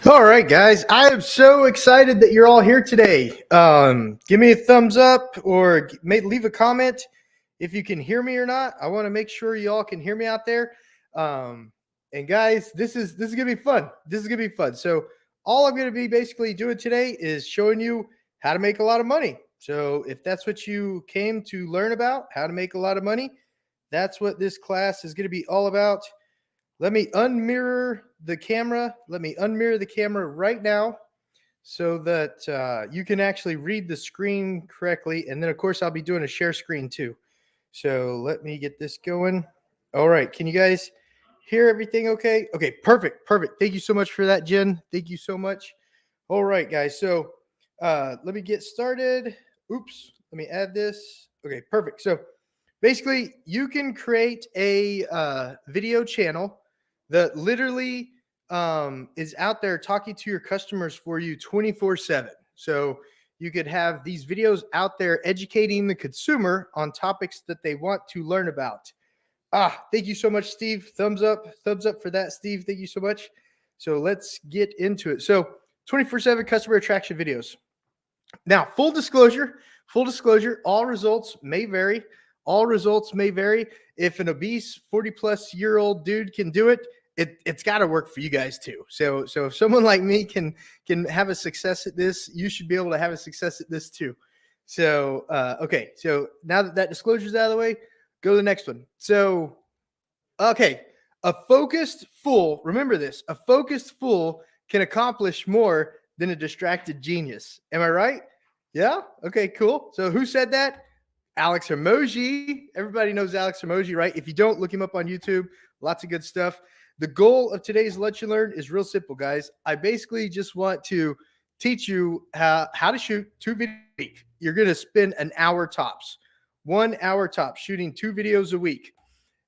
All right, guys. I am so excited that you're all here today. Give me a thumbs up or leave a comment if you can hear me or not. I want to make sure you all can hear me out there. And guys, this is gonna be fun. This is gonna be fun. So all I'm gonna be basically doing today is showing you how to make a lot of money. So if that's what you came to learn about, how to make a lot of money, that's what this class is gonna be all about. Let me unmirror the camera. Let me unmirror the camera right now so that you can actually read the screen correctly. And then, of course, I'll be doing a share screen too. So let me get this going. All right. Can you guys hear everything okay? Okay, perfect. Perfect. Thank you so much for that, Jen. Thank you so much. All right, guys. So let me get started. Oops. Let me add this. Okay, perfect. So basically, you can create a video channel that literally is out there talking to your customers for you 24/7. So you could have these videos out there educating the consumer on topics that they want to learn about. Thank you so much, Steve. Thumbs up for that, Steve. Thank you so much. So let's get into it. So 24/7 customer attraction videos. Now, full disclosure, all results may vary. All results may vary. If an obese 40-plus-year-old dude can do it, it's got to work for you guys too. So if someone like me can have a success at this, you should be able to have a success at this too. So okay. So now that disclosure is out of the way, go to the next one. So okay, a focused fool. Remember this: a focused fool can accomplish more than a distracted genius. Am I right? Yeah. Okay. Cool. So who said that? Alex Hermosi. Everybody knows Alex Hermosi, right? If you don't, look him up on YouTube. Lots of good stuff. The goal of today's Lunch and Learn is real simple, guys. I basically just want to teach you how to shoot 2 videos a week. You're going to spend an hour tops, 1 hour tops, shooting 2 videos a week.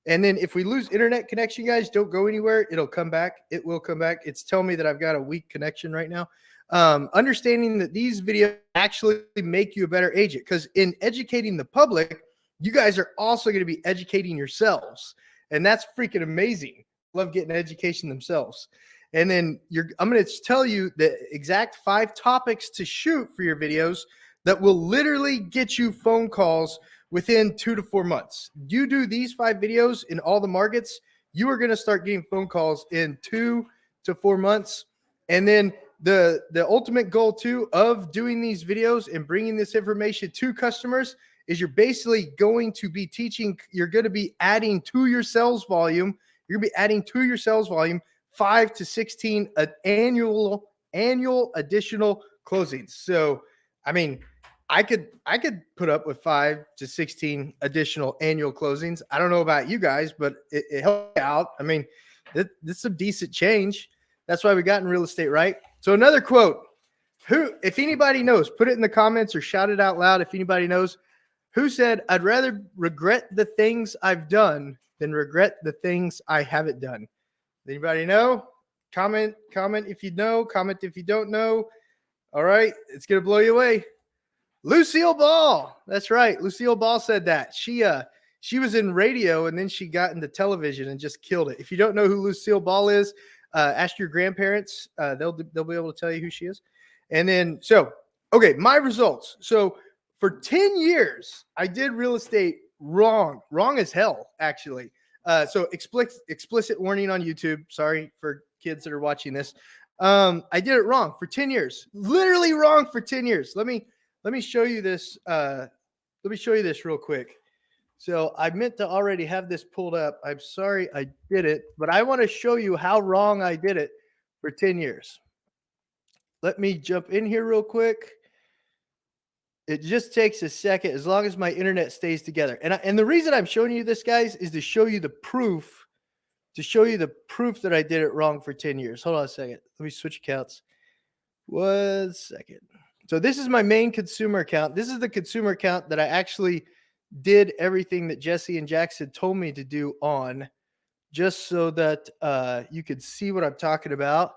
And then if we lose internet connection, guys, don't go anywhere. It'll come back. It will come back. It's telling me that I've got a weak connection right now. Understanding that these videos actually make you a better agent, because in educating the public, you guys are also going to be educating yourselves. And that's freaking amazing. Love getting education themselves. And then I'm going to tell you the exact 5 topics to shoot for your videos that will literally get you phone calls within 2 to 4 months. You do these 5 videos in all the markets, you are going to start getting phone calls in 2 to 4 months. And then the ultimate goal too of doing these videos and bringing this information to customers is you're basically going to be teaching, you're going to be adding to your sales volume. You're going to be adding to your sales volume 5 to 16 annual additional closings. So, I mean, I could put up with 5 to 16 additional annual closings. I don't know about you guys, but it helped out. I mean, this is some decent change. That's why we got in real estate, right? So another quote. If anybody knows, put it in the comments or shout it out loud if anybody knows. Who said, "I'd rather regret the things I've done than regret the things I haven't done"? Anybody know? Comment if you know. Comment if you don't know. All right, it's gonna blow you away. Lucille Ball. That's right. Lucille Ball said that. She was in radio and then she got into television and just killed it. If you don't know who Lucille Ball is, ask your grandparents. They'll be able to tell you who she is. And then okay, my results. So for 10 years, I did real estate wrong as hell, actually. So explicit warning on YouTube. Sorry for kids that are watching this. I did it wrong for 10 years, literally wrong for 10 years. Let me show you this. Let me show you this real quick. So I meant to already have this pulled up. I'm sorry I did it, but I want to show you how wrong I did it for 10 years. Let me jump in here real quick. It just takes a second as long as my internet stays together. And the reason I'm showing you this, guys, is to show you the proof, that I did it wrong for 10 years. Hold on a second. Let me switch accounts. 1 second. So this is my main consumer account. This is the consumer account that I actually did everything that Jesse and Jackson told me to do on, just so that you could see what I'm talking about.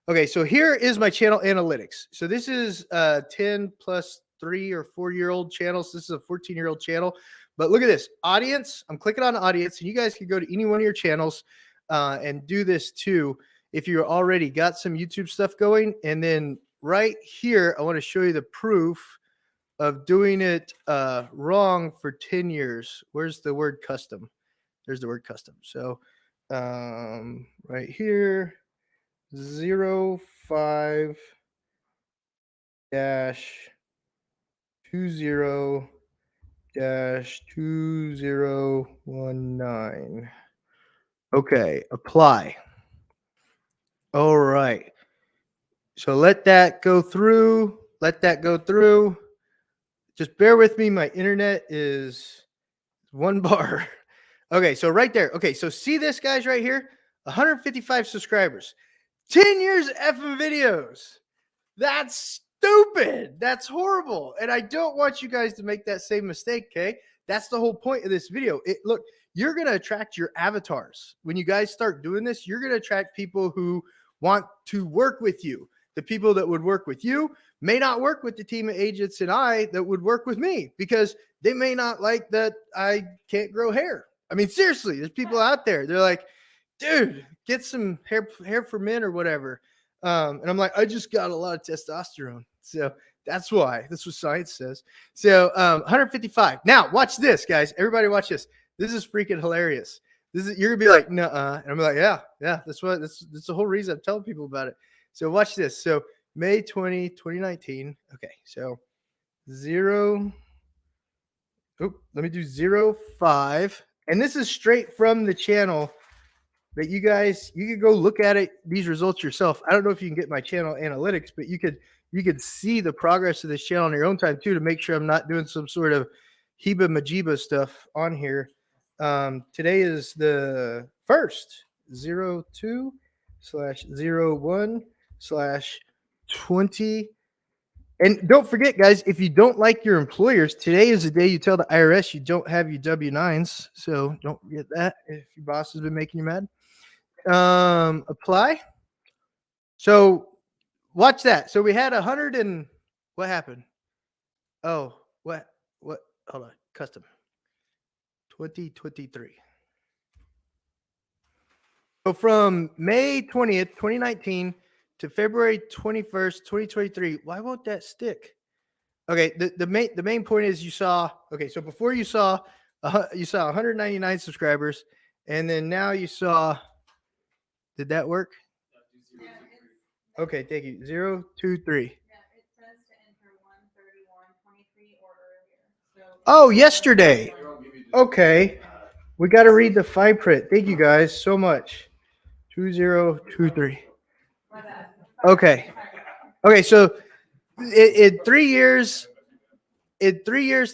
Okay, so here is my channel analytics. So this is 10 plus 3 or 4 year old channels. This is a 14-year-old channel, But look at this audience. I'm clicking on audience, and you guys can go to any one of your channels and do this too if you already got some YouTube stuff going. And then right here, I want to show you the proof of doing it wrong for 10 years. Where's the word custom? There's the word custom. So right here, 05 dash 20 dash 2019. Okay, apply. All right. So let that go through. Let that go through. Just bear with me. My internet is 1 bar. Okay, so right there. Okay, so see this, guys, right here? 155 subscribers. 10 years of effing videos. That's stupid. That's horrible. And I don't want you guys to make that same mistake, okay? That's the whole point of this video. Look, you're going to attract your avatars. When you guys start doing this, you're going to attract people who want to work with you. The people that would work with you may not work with the team of agents and I that would work with me because they may not like that I can't grow hair. I mean, seriously, there's people out there. They're like, dude, get some hair for men or whatever. And I'm like, I just got a lot of testosterone. So that's why. That's what science says. So 155. Now, watch this, guys. Everybody watch this. This is freaking hilarious. You're gonna be like, nuh-uh. And I'm like, yeah, that's the whole reason I'm telling people about it. So watch this. So May 20, 2019. Okay, so let me do 05. And this is straight from the channel that you can go look at it, these results yourself. I don't know if you can get my channel analytics, but you could see the progress of this channel on your own time too, to make sure I'm not doing some sort of Heba Majiba stuff on here. Today is the 1st, 02/01/20. And don't forget, guys, if you don't like your employers, today is the day you tell the IRS you don't have your W-9s. So don't forget that if your boss has been making you mad. Apply. So watch that. So we had 100 and what happened? Oh, what? Hold on. Custom 2023. So from May 20th, 2019 to February 21st, 2023. Why won't that stick? Okay, the main point is you saw, okay, so before you saw 199 subscribers, and then now you saw, did that work? Okay, thank you. 0, 2, 3. Yeah, it says to enter 131.23 order here. So Oh, yesterday. Okay. We got to read the fine print. Thank you guys so much. 2023. Okay. Okay, so in 3 years,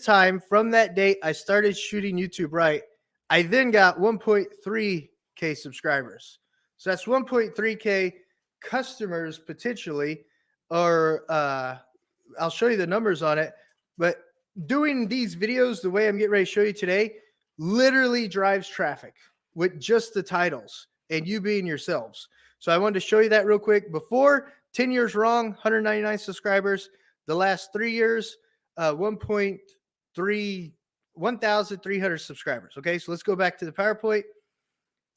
time from that date, I started shooting YouTube right. I then got 1.3K subscribers. So that's 1.3K customers potentially, or I'll show you the numbers on it. But doing these videos the way I'm getting ready to show you today literally drives traffic with just the titles and you being yourselves. So I wanted to show you that real quick. Before, 10 years wrong, 199 subscribers. The last 3 years, 1,300 subscribers. Okay, so let's go back to the PowerPoint.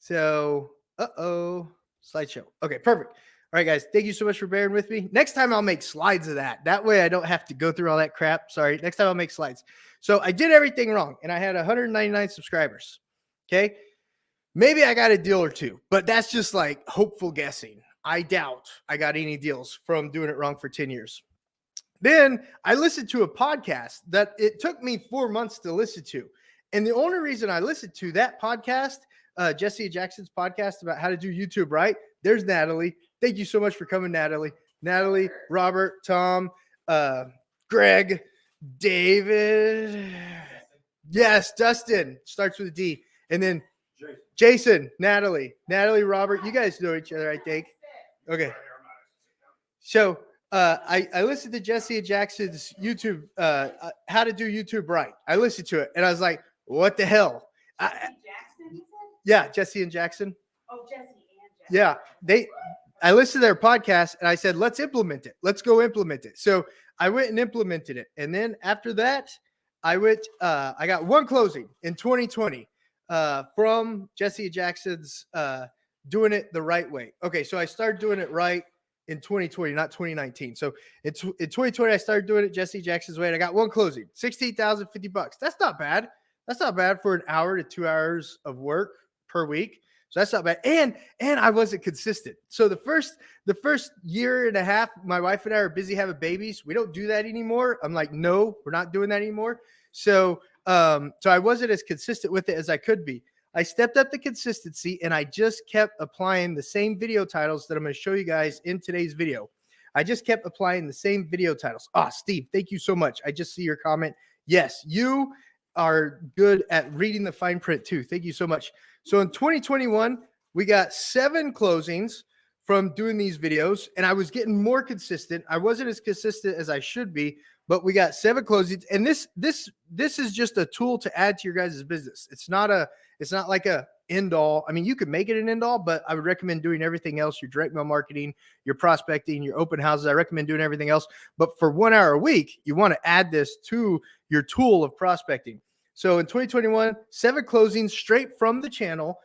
So, slideshow. Okay, perfect. All right, guys, thank you so much for bearing with me. Next time I'll make slides of that. That way I don't have to go through all that crap. Sorry. Next time I'll make slides. So I did everything wrong, and I had 199 subscribers. Okay, maybe I got a deal or two, but that's just like hopeful guessing. I doubt I got any deals from doing it wrong for 10 years. Then I listened to a podcast that it took me 4 months to listen to. And the only reason I listened to that podcast, Jesse Jackson's podcast about how to do YouTube right. There's Natalie. Thank you so much for coming, Natalie. Natalie, Robert, Tom, Greg, David. Yes, Dustin starts with a D. And then Jason, Natalie, Robert. You guys know each other, I think. Okay. So I listened to Jesse Jackson's YouTube, how to do YouTube right. I listened to it and I was like, what the hell? Jesse and Jackson. Oh, Jesse and Jackson. Yeah, I listened to their podcast and I said, let's implement it. Let's go implement it. So I went and implemented it. And then after that, I got one closing in 2020 from Jesse Jackson's doing it the right way. Okay, so I started doing it right in 2020, not 2019. So in 2020, I started doing it Jesse Jackson's way, and I got one closing, $16,050. That's not bad. That's not bad for an hour to 2 hours of work per week. So that's not bad. And I wasn't consistent. So the first year and a half, my wife and I are busy having babies. We don't do that anymore. I'm like, no, we're not doing that anymore. So I wasn't as consistent with it as I could be. I stepped up the consistency, and I just kept applying the same video titles that I'm going to show you guys in today's video. I just kept applying the same video titles. Steve, thank you so much. I just see your comment. Yes, you are good at reading the fine print too. Thank you so much. So in 2021, we got 7 closings from doing these videos, and I was getting more consistent. I wasn't as consistent as I should be, but we got 7 closings. And this is just a tool to add to your guys' business. It's not like a end all. I mean, you could make it an end all, but I would recommend doing everything else, your direct mail marketing, your prospecting, your open houses. I recommend doing everything else. But for 1 hour a week, you want to add this to your tool of prospecting. So in 2021, 7 closings straight from the channel,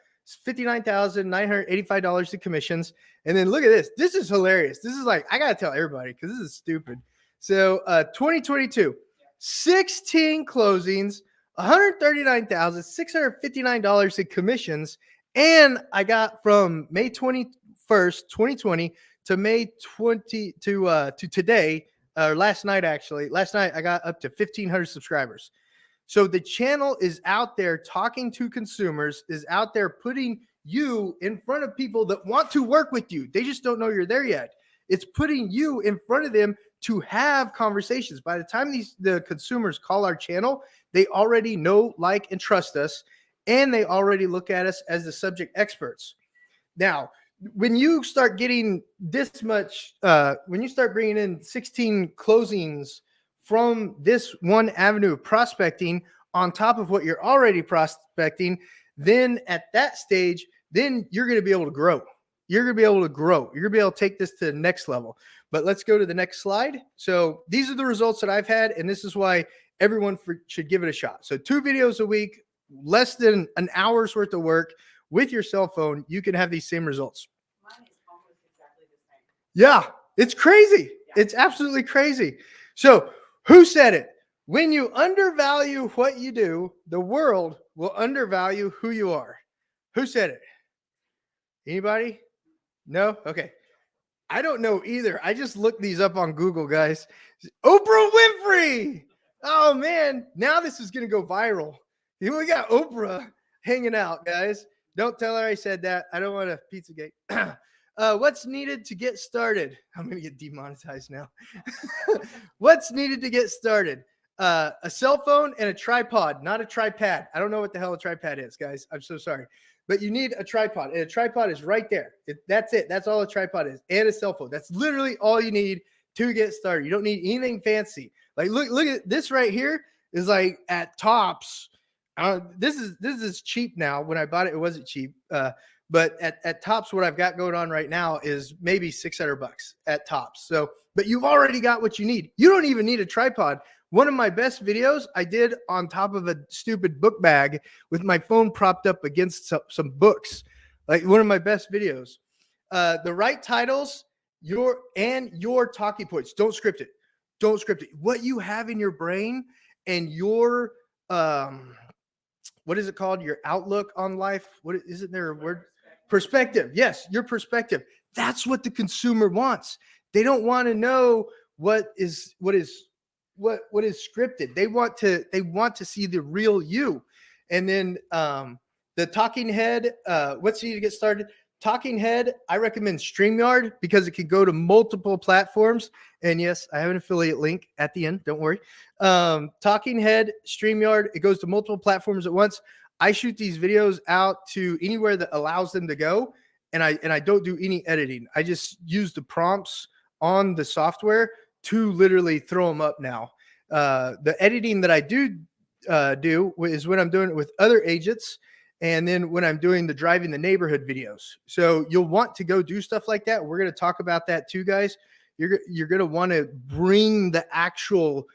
$59,985 in commissions. And then look at this. This is hilarious. This is like, I got to tell everybody because this is stupid. So 2022, 16 closings, $139,659 in commissions. And I got from May 21st, 2020 to May 20 to today, last night I got up to 1,500 subscribers. So the channel is out there talking to consumers, is out there putting you in front of people that want to work with you. They just don't know you're there yet. It's putting you in front of them to have conversations. By the time the consumers call our channel, they already know, like, and trust us, and they already look at us as the subject experts. Now, when you start getting this much, when you start bringing in 16 closings from this one avenue of prospecting on top of what you're already prospecting, then at that stage, then you're going to be able to grow. You're going to be able to grow. You're going to be able to take this to the next level. But let's go to the next slide. So these are the results that I've had, and this is why everyone should give it a shot. So 2 videos a week, less than an hour's worth of work with your cell phone, you can have these same results. Mine is almost exactly the same. Yeah, it's crazy. Yeah. It's absolutely crazy. So who said it? When you undervalue what you do, the world will undervalue who you are. Who said it? Anybody? No? Okay. I don't know either. I just looked these up on Google, guys. Oprah Winfrey. Oh, man. Now this is going to go viral. We got Oprah hanging out, guys. Don't tell her I said that. I don't want a Pizzagate. What's needed to get started? I'm going to get demonetized now. What's needed to get started? A cell phone and a tripod, not a tripod. I don't know what the hell a tripod is, guys. I'm so sorry. But you need a tripod, and a tripod is right there. That's it. That's all a tripod is, and a cell phone. That's literally all you need to get started. You don't need anything fancy. Like, look at this right here is like at Tops. This is cheap now. When I bought it, it wasn't cheap. But at Tops, what I've got going on right now is maybe $600 at Tops. So, but you've already got what you need. You don't even need a tripod. One of my best videos I did on top of a stupid book bag with my phone propped up against some books. Like, one of my best videos. The right titles, your talking points. Don't script it. Don't script it. What you have in your brain and your what is it called? Your outlook on life. What isn't there a word? Perspective. Yes, your perspective. That's what the consumer wants. They don't want to know what is scripted. They want to see the real you. And then the talking head, what's needed to get started? Talking head, I recommend StreamYard because it can go to multiple platforms. And yes, I have an affiliate link at the end. Don't worry. Talking head, StreamYard, it goes to multiple platforms at once. I shoot these videos out to anywhere that allows them to go. And I don't do any editing. I just use the prompts on the software to literally throw them up now. The editing that I do is when I'm doing it with other agents, and then when I'm doing the driving the neighborhood videos. So you'll want to go do stuff like that. We're going to talk about that too, guys. You're going to want to bring the actual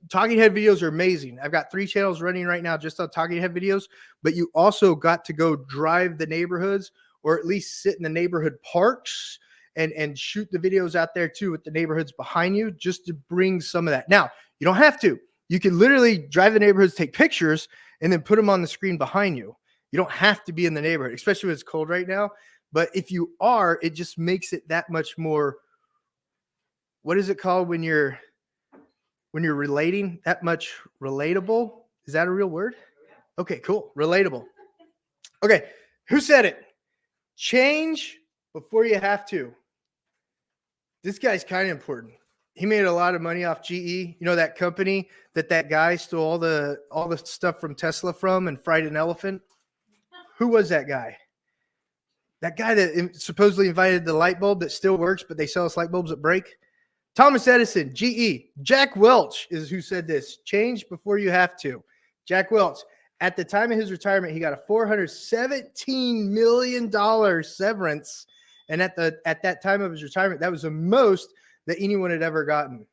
Talking head videos are amazing. I've got 3 channels running right now just on talking head videos, but you also got to go drive the neighborhoods, or at least sit in the neighborhood parks and shoot the videos out there too with the neighborhoods behind you, just to bring some of that. Now, you don't have to. You can literally drive the neighborhoods, take pictures, and then put them on the screen behind you. You don't have to be in the neighborhood, especially when it's cold right now. But if you are, it just makes it that much more, what is it called when you're relating, that much relatable? Is that a real word? Okay, cool. Relatable. Okay, who said it? Change before you have to. This guy's kind of important. He made a lot of money off GE. You know, that company that guy stole all the stuff from Tesla from and fried an elephant? Who was that guy? That guy that supposedly invited the light bulb that still works, but they sell us light bulbs that break? Thomas Edison, GE. Jack Welch is who said this. Change before you have to. Jack Welch. At the time of his retirement, he got a $417 million severance. And at that time of his retirement, that was the most that anyone had ever gotten.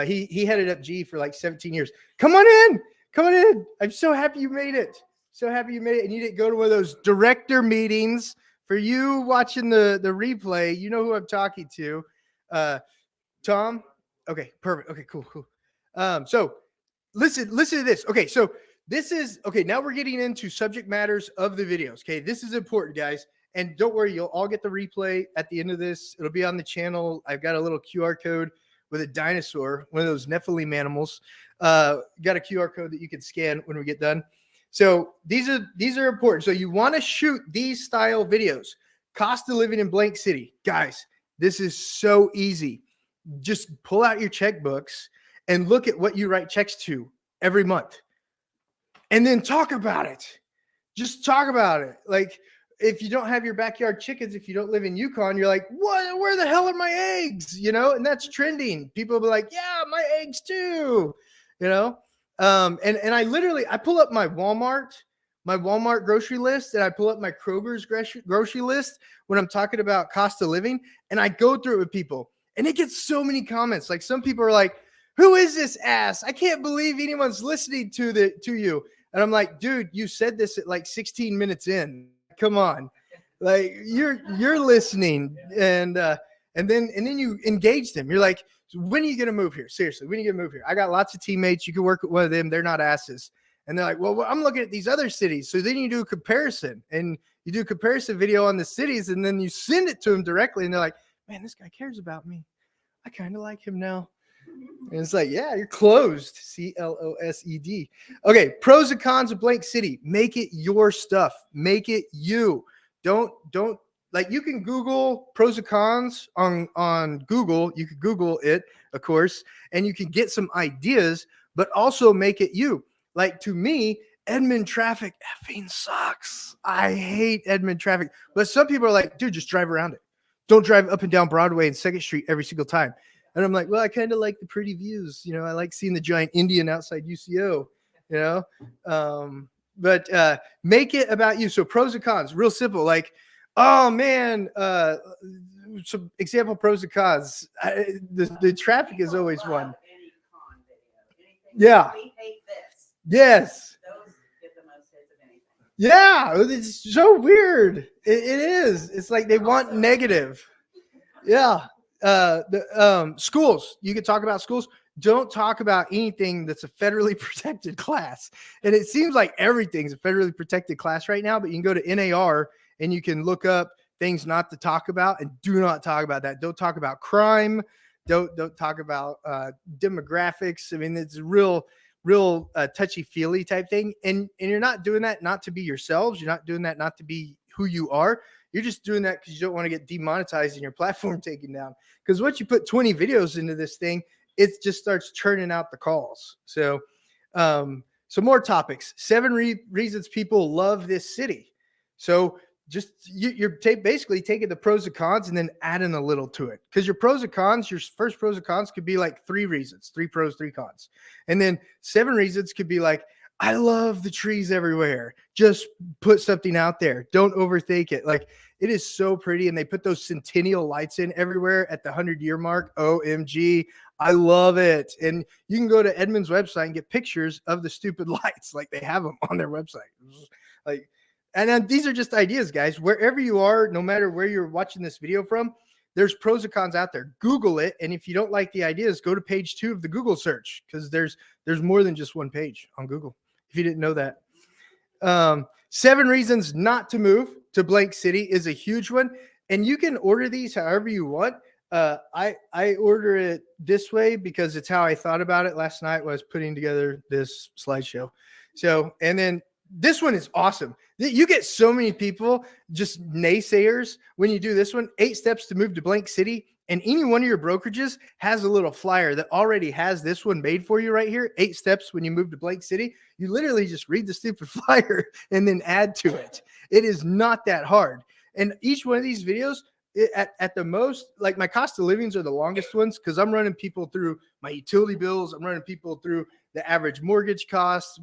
He headed up GE for like 17 years. Come on in. Come on in. I'm so happy you made it. So happy you made it. And you didn't go to one of those director meetings. For you watching the replay, you know who I'm talking to. Tom? Okay, perfect. Okay, cool. So listen to this. Okay, so this is, okay, now we're getting into subject matters of the videos. Okay, this is important, guys. And don't worry, you'll all get the replay at the end of this. It'll be on the channel. I've got a little QR code with a dinosaur, one of those Nephilim animals. Got a QR code that you can scan when we get done. So these are important. So you want to shoot these style videos. Cost of living in blank city. Guys, this is so easy. Just pull out your checkbooks and look at what you write checks to every month. And then talk about it. Just talk about it. Like, if you don't have your backyard chickens, if you don't live in Yukon, you're like, what? Where the hell are my eggs? You know, and that's trending. People will be like, yeah, my eggs too. You know, and I pull up my Walmart grocery list, and I pull up my Kroger's grocery list when I'm talking about cost of living, and I go through it with people, and it gets so many comments. Like, some people are like, who is this ass? I can't believe anyone's listening to you. And I'm like, dude, you said this at like 16 minutes in. Come on. Like, you're listening. And then you engage them. You're like, when are you going to move here? Seriously, when are you going to move here? I got lots of teammates. You can work with one of them. They're not asses. And they're like, well, I'm looking at these other cities. So then you do a comparison, and you do a comparison video on the cities, and then you send it to them directly. And they're like, man, this guy cares about me. I kind of like him now. And it's like, yeah, you're closed. CLOSED. Okay, pros and cons of blank city. Make it your stuff. Make it you. Don't like, you can Google pros and cons on Google. You can Google it, of course, and you can get some ideas, but also make it you. Like, to me, Edmond traffic effing sucks. I hate Edmond traffic. But some people are like, dude, just drive around it. Don't drive up and down Broadway and 2nd Street every single time. And I'm like, well, I kind of like the pretty views. You know, I like seeing the giant Indian outside UCO, you know. But make it about you. So pros and cons, real simple. Like, oh, man, some example pros and cons. The traffic is always one. Yeah. We hate this. Yes. Those get the most hits of anything. Yeah, it's so weird. It is. It's like they want negative. Yeah. Schools. You can talk about schools. Don't talk about anything that's a federally protected class. And it seems like everything's a federally protected class right now, but you can go to NAR and you can look up things not to talk about, and do not talk about that. Don't talk about crime. Don't talk about demographics. I mean, it's a real touchy-feely type thing. And you're not doing that not to be yourselves. You're not doing that not to be who you are. You're just doing that because you don't want to get demonetized and your platform taken down. Because once you put 20 videos into this thing, it just starts churning out the calls. So more topics. 7 reasons people love this city. So just you're basically taking the pros and cons and then adding a little to it. Because your pros and cons, your first pros and cons could be like 3 reasons, 3 pros, 3 cons. And then 7 reasons could be like, I love the trees everywhere. Just put something out there. Don't overthink it. Like, it is so pretty. And they put those centennial lights in everywhere at the 100-year mark. OMG. I love it. And you can go to Edmund's website and get pictures of the stupid lights. Like, they have them on their website. Like, and then these are just ideas, guys. Wherever you are, no matter where you're watching this video from, there's pros and cons out there. Google it. And if you don't like the ideas, go to page 2 of the Google search, because there's more than just one page on Google, if you didn't know that. 7 reasons not to move to blank city is a huge one. And you can order these however you want. I order it this way because it's how I thought about it last night when I was putting together this slideshow. So, and then this one is awesome. You get so many people, just naysayers, when you do this one. 8 steps to move to blank city. And any one of your brokerages has a little flyer that already has this one made for you right here. 8 steps when you move to blank city. You literally just read the stupid flyer and then add to it. It is not that hard. And each one of these videos, at the most, like, my cost of livings are the longest ones, because I'm running people through my utility bills. I'm running people through the average mortgage costs,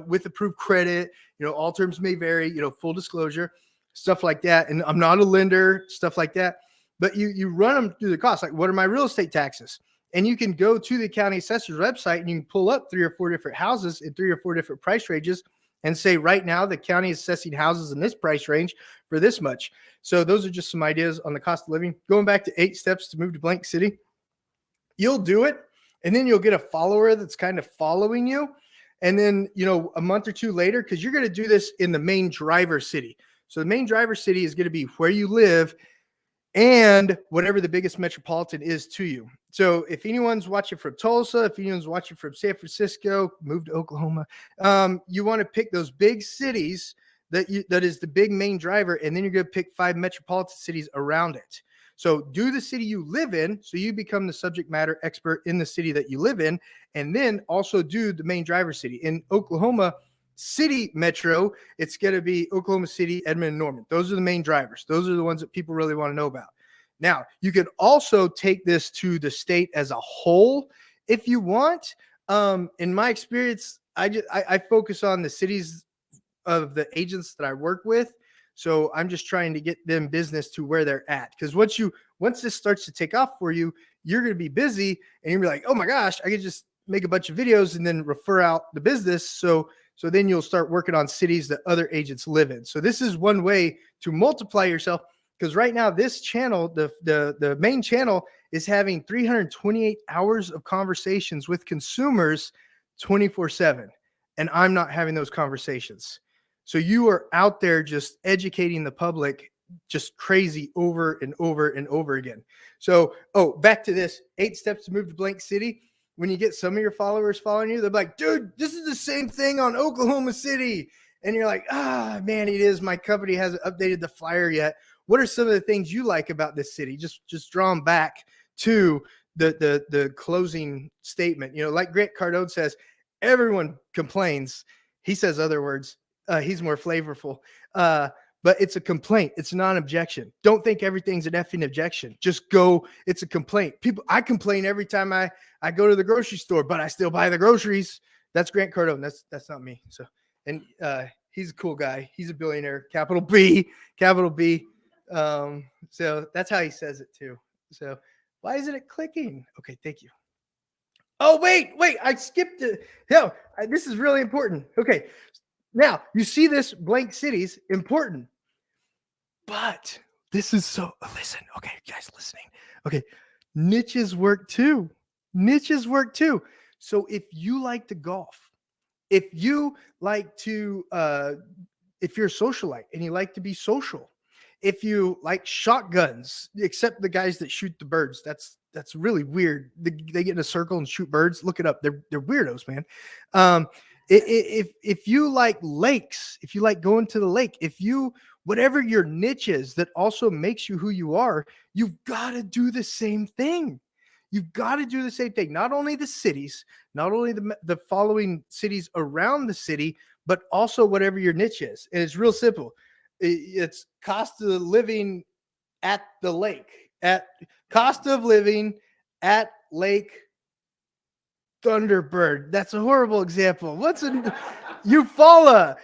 with approved credit, all terms may vary, full disclosure, stuff like that. And I'm not a lender, stuff like that. But you run them through the cost. Like, what are my real estate taxes? And you can go to the county assessor's website and you can pull up 3 or 4 different houses in 3 or 4 different price ranges and say, right now, the county is assessing houses in this price range for this much. So those are just some ideas on the cost of living. Going back to 8 steps to move to blank city. You'll do it, and then you'll get a follower that's kind of following you. And then, a month or 2 later, because you're going to do this in the main driver city. So the main driver city is going to be where you live and whatever the biggest metropolitan is to you. So if anyone's watching from Tulsa, if anyone's watching from San Francisco, move to Oklahoma, you want to pick those big cities that is the big main driver, and then you're going to pick 5 metropolitan cities around it. So do the city you live in, so you become the subject matter expert in the city that you live in, and then also do the main driver city. In Oklahoma City metro, it's going to be Oklahoma City, Edmond, and Norman. Those are the main drivers. Those are the ones that people really want to know about. Now, you can also take this to the state as a whole if you want. In my experience, I focus on the cities of the agents that I work with. So I'm just trying to get them business to where they're at. Because once this starts to take off for you, you're going to be busy and you'll be like, oh my gosh, I could just make a bunch of videos and then refer out the business. So then you'll start working on cities that other agents live in. So this is one way to multiply yourself, because right now this channel, the main channel, is having 328 hours of conversations with consumers 24/7. And I'm not having those conversations. So you are out there just educating the public just crazy over and over and over again. So, back to this 8 steps to move to blank city. When you get some of your followers following you, they're like, dude, this is the same thing on Oklahoma City. And you're like, man, it is. My company hasn't updated the flyer yet. What are some of the things you like about this city? Just draw them back to the closing statement. Like Grant Cardone says, everyone complains. He says other words. He's more flavorful. But it's a complaint. It's not an objection. Don't think everything's an effing objection. Just go. It's a complaint. I complain every time I go to the grocery store, but I still buy the groceries. That's Grant Cardone. That's not me. So, and he's a cool guy. He's a billionaire. Capital B. So that's how he says it too. So why isn't it clicking? Okay, thank you. Oh, wait. I skipped it. No, this is really important. Okay. Now, you see this blank cities, important. But this is listen, okay, you guys listening. Okay, niches work too. So if you like to golf, if you like to, if you're a socialite and you like to be social, if you like shotguns, except the guys that shoot the birds, that's really weird. They get in a circle and shoot birds. Look it up. They're weirdos, man. If you like lakes, if you like going to the lake, whatever your niche is that also makes you who you are, you've got to do the same thing. Not only the cities, not only the following cities around the city, but also whatever your niche is. And it's real simple. It's cost of living at the lake, at cost of living at Lake Thunderbird. That's a horrible example. Eufaula.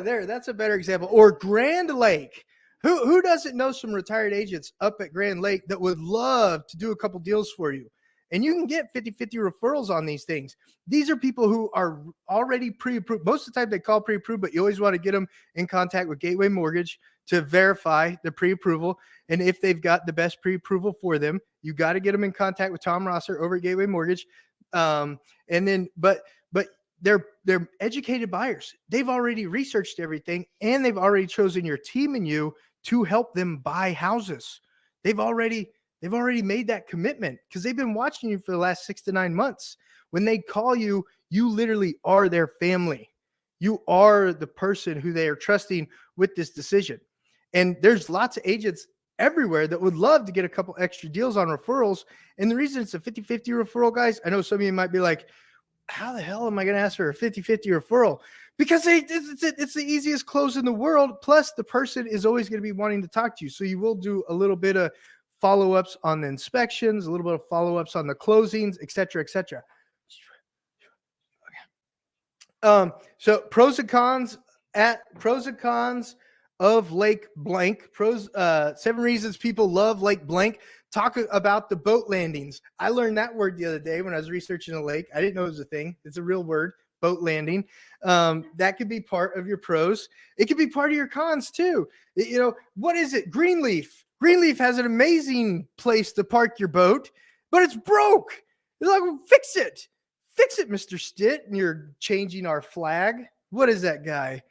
There, that's a better example. Or Grand Lake. Who doesn't know some retired agents up at Grand Lake that would love to do a couple deals for you? And you can get 50-50 referrals on these things. These are people who are already pre-approved. Most of the time they call pre-approved, but you always want to get them in contact with Gateway Mortgage to verify the pre-approval. And if they've got the best pre-approval for them, you got to get them in contact with Tom Rosser over at Gateway Mortgage. And then, but they're educated buyers. They've already researched everything, and they've already chosen your team and you to help them buy houses. They've already made that commitment because they've been watching you for the last 6 to 9 months. When they call you, you literally are their family. You are the person who they are trusting with this decision. And there's lots of agents everywhere that would love to get a couple extra deals on referrals. And the reason it's a 50-50 referral, guys, I know some of you might be like, how the hell am I going to ask for a 50-50 referral? Because it's the easiest close in the world. Plus, the person is always going to be wanting to talk to you. So you will do a little bit of follow-ups on the inspections, a little bit of follow-ups on the closings, et cetera, et cetera. So pros and cons of Lake Blank. 7 reasons people love Lake Blank. Talk about the boat landings. I learned that word the other day when I was researching a lake. I didn't know it was a thing. It's a real word, boat landing. That could be part of your pros. It could be part of your cons too. What is it? Greenleaf. Greenleaf has an amazing place to park your boat, but it's broke. It's like, well, fix it. Fix it, Mr. Stitt. And you're changing our flag. What is that guy?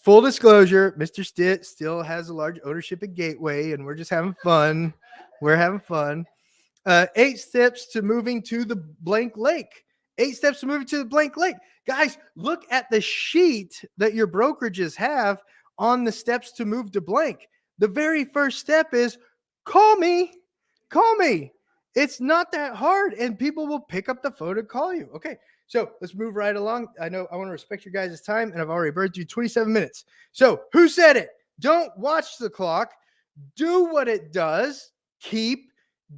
Full disclosure, Mr. Stitt still has a large ownership at Gateway, and we're just having fun. We're having fun. 8 steps to moving to the blank lake. 8 steps to moving to the blank lake. Guys, look at the sheet that your brokerages have on the steps to move to blank. The very first step is call me. Call me. It's not that hard, and people will pick up the phone and call you. Okay. So let's move right along. I know I want to respect your guys' time, and I've already burned through 27 minutes. So who said it? Don't watch the clock. Do what it does. Keep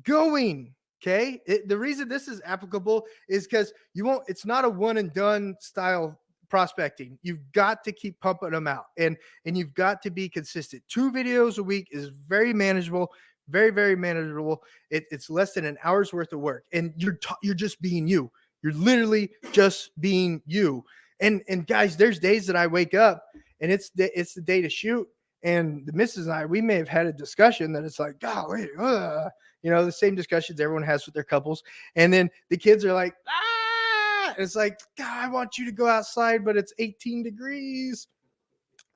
going. Okay. The reason this is applicable is because it's not a one and done style prospecting. You've got to keep pumping them out, and you've got to be consistent. 2 videos a week is very manageable. Very, very manageable. It's less than an hour's worth of work, and you're just being you. You're literally just being you. And guys, there's days that I wake up and it's the day to shoot. And the missus and I, we may have had a discussion that it's like, golly, the same discussions everyone has with their couples. And then the kids are like, ah, and it's like, God, I want you to go outside, but it's 18 degrees.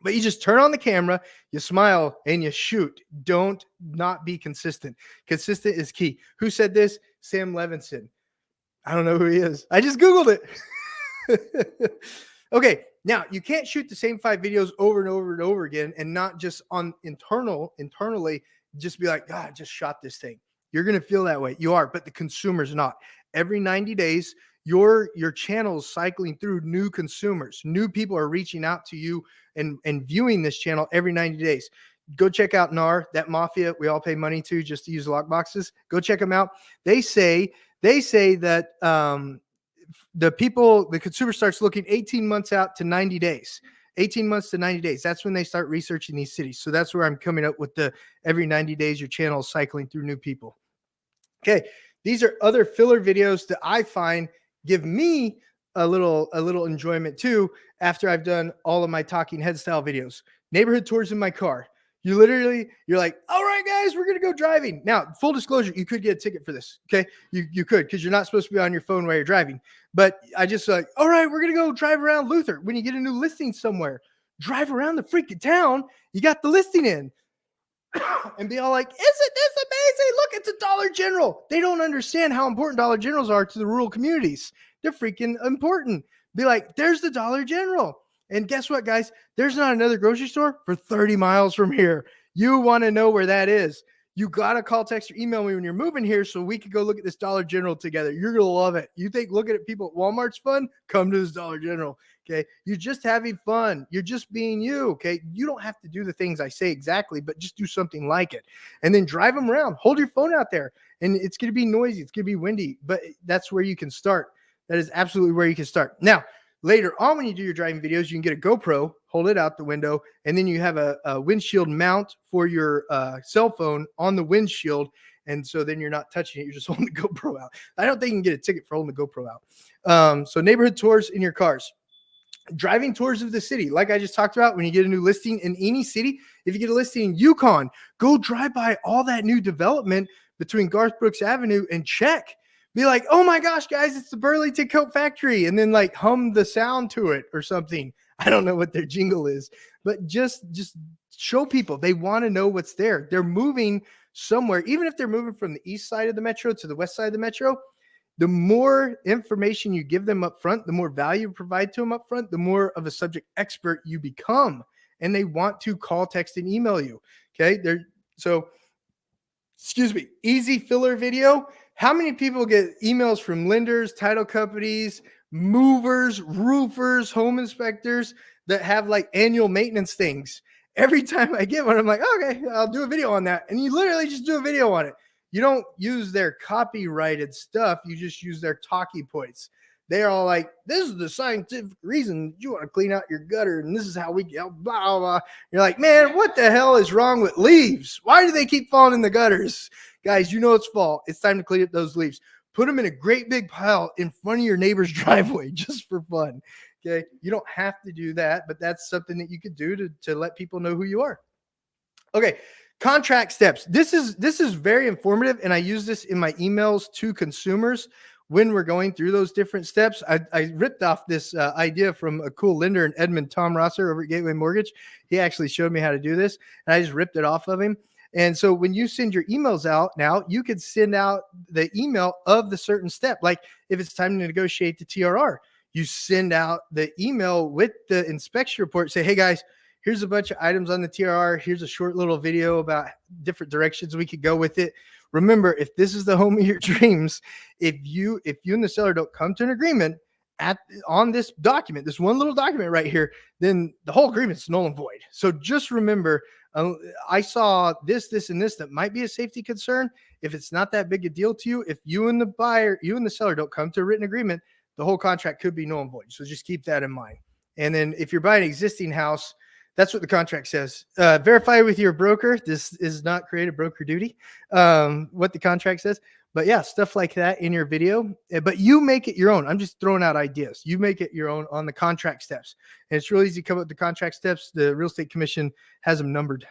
But you just turn on the camera, you smile, and you shoot. Don't not be consistent. Consistent is key. Who said this? Sam Levinson. I don't know who he is. I just Googled it. Okay, now you can't shoot the same 5 videos over and over and over again and not just on internally just be like, God, I just shot this thing. You're going to feel that way. You are, but the consumer's not. Every 90 days, your channel's cycling through new consumers. New people are reaching out to you and viewing this channel every 90 days. Go check out NAR, that mafia we all pay money to just to use lock boxes. Go check them out. They say that the consumer starts looking 18 months out to 90 days. 18 months to 90 days. That's when they start researching these cities. So that's where I'm coming up with the every 90 days your channel is cycling through new people. Okay, these are other filler videos that I find give me a little enjoyment too after I've done all of my talking head style videos. Neighborhood tours in my car. You're like, all right, guys, we're going to go driving. Now, full disclosure, you could get a ticket for this. Okay. You could, because you're not supposed to be on your phone while you're driving. But I just like, all right, we're going to go drive around Luther. When you get a new listing somewhere, drive around the freaking town. You got the listing in and be all like, isn't this amazing? Look, it's a Dollar General. They don't understand how important Dollar Generals are to the rural communities. They're freaking important. Be like, there's the Dollar General. And guess what, guys? There's not another grocery store for 30 miles from here. You want to know where that is. You got to call, text, or email me when you're moving here so we can go look at this Dollar General together. You're going to love it. You think looking at people at Walmart's fun? Come to this Dollar General, okay? You're just having fun. You're just being you, okay? You don't have to do the things I say exactly, but just do something like it. And then drive them around. Hold your phone out there. And it's going to be noisy. It's going to be windy, but that's where you can start. That is absolutely where you can start. Now, Later on, when you do your driving videos, you can get a GoPro, hold it out the window, and then you have a windshield mount for your cell phone on the windshield. And so then you're not touching it. You're just holding the GoPro out. I don't think you can get a ticket for holding the GoPro out. So neighborhood tours in your cars. Driving tours of the city. Like I just talked about, when you get a new listing in any city, if you get a listing in Yukon, go drive by all that new development between Garth Brooks Avenue and check. Be like, oh my gosh, guys, it's the Burlington Coat Factory. And then like hum the sound to it or something. I don't know what their jingle is, but just show people. They want to know what's there. They're moving somewhere. Even if they're moving from the east side of the metro to the west side of the metro, the more information you give them up front, the more value you provide to them up front, the more of a subject expert you become. And they want to call, text, and email you. Okay. Excuse me, easy filler video. How many people get emails from lenders, title companies, movers, roofers, home inspectors that have like annual maintenance things? Every time I get one, I'm like, okay, I'll do a video on that. And you literally just do a video on it. You don't use their copyrighted stuff. You just use their talking points. They're all like, this is the scientific reason you want to clean out your gutter. And this is how we get blah, blah, blah. You're like, man, what the hell is wrong with leaves? Why do they keep falling in the gutters? Guys, you know it's fall. It's time to clean up those leaves. Put them in a great big pile in front of your neighbor's driveway just for fun. Okay. You don't have to do that, but that's something that you could do to let people know who you are. Okay. Contract steps. This is very informative, and I use this in my emails to consumers when we're going through those different steps. I ripped off this idea from a cool lender in Edmond, Tom Rosser over at Gateway Mortgage. He actually showed me how to do this, and I just ripped it off of him. And so when you send your emails out now, you could send out the email of the certain step. Like if it's time to negotiate the TRR, you send out the email with the inspection report. Say, hey guys, here's a bunch of items on the TRR. Here's a short little video about different directions we could go with it. Remember, if this is the home of your dreams, if you and the seller don't come to an agreement on this document, this one little document right here, then the whole agreement's null and void. So just remember, I saw this, and this that might be a safety concern. If it's not that big a deal to you, if you and the seller don't come to a written agreement, the whole contract could be null and void. So just keep that in mind. And then if you're buying an existing house, that's what the contract says. Verify with your broker. This is not creative broker duty, what the contract says. But yeah, stuff like that in your video. But you make it your own. I'm just throwing out ideas. You make it your own on the contract steps. And it's really easy to come up with the contract steps. The Real Estate Commission has them numbered.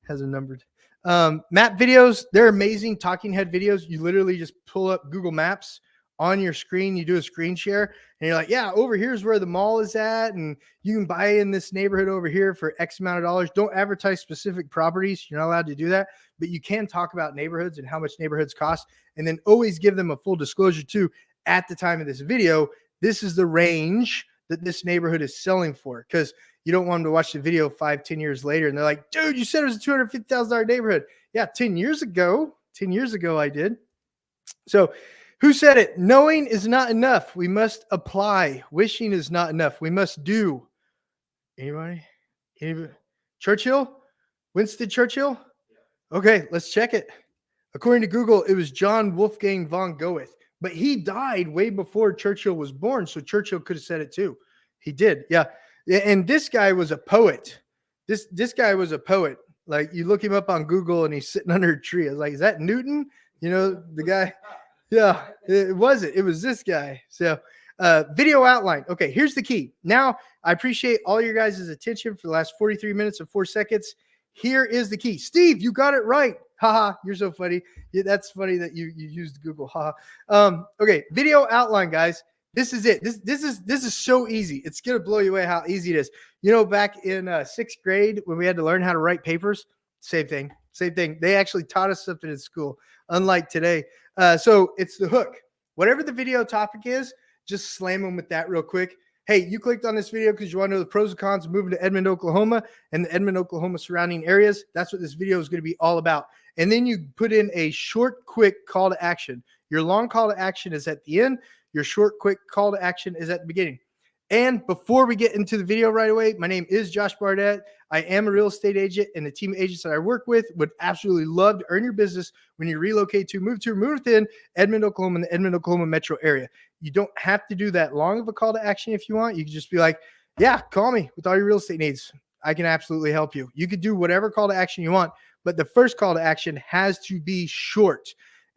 Map videos, they're amazing. Talking head videos. You literally just pull up Google Maps on your screen, you do a screen share, and you're like, yeah, over here's where the mall is at, and you can buy in this neighborhood over here for X amount of dollars. Don't advertise specific properties. You're not allowed to do that, but you can talk about neighborhoods and how much neighborhoods cost, and then always give them a full disclosure too. At the time of this video, this is the range that this neighborhood is selling for, because you don't want them to watch the video 5-10 years later, and they're like, dude, you said it was a $250,000 neighborhood. Yeah, 10 years ago I did. So who said it? Knowing is not enough. We must apply. Wishing is not enough. We must do. Anybody? Churchill? Winston Churchill? Okay, let's check it. According to Google, it was John Wolfgang von Goethe, but he died way before Churchill was born, so Churchill could have said it too. He did, yeah. And this guy was a poet. This guy was a poet. Like, you look him up on Google, and he's sitting under a tree. I was like, is that Newton? You know, the guy. Yeah, it wasn't. It was this guy. So video outline. Okay, here's the key. Now, I appreciate all your guys' attention for the last 43 minutes and 4 seconds. Here is the key. Steve, you got it right. Haha, you're so funny. Yeah, that's funny that you used Google. Haha. Okay, video outline, guys. This is it. This is so easy. It's going to blow you away how easy it is. You know, back in 6th grade when we had to learn how to write papers, same thing. They actually taught us something in school, unlike today. So it's the hook. Whatever the video topic is, just slam them with that real quick. Hey, you clicked on this video because you want to know the pros and cons of moving to Edmond, Oklahoma and the Edmond, Oklahoma surrounding areas. That's what this video is going to be all about. And then you put in a short, quick call to action. Your long call to action is at the end. Your short, quick call to action is at the beginning. And before we get into the video right away, my name is Josh Barnett. I am a real estate agent, and the team of agents that I work with would absolutely love to earn your business when you relocate to, move within Edmond, Oklahoma, in the Edmond, Oklahoma metro area. You don't have to do that long of a call to action if you want. You can just be like, yeah, call me with all your real estate needs. I can absolutely help you. You could do whatever call to action you want, but the first call to action has to be short.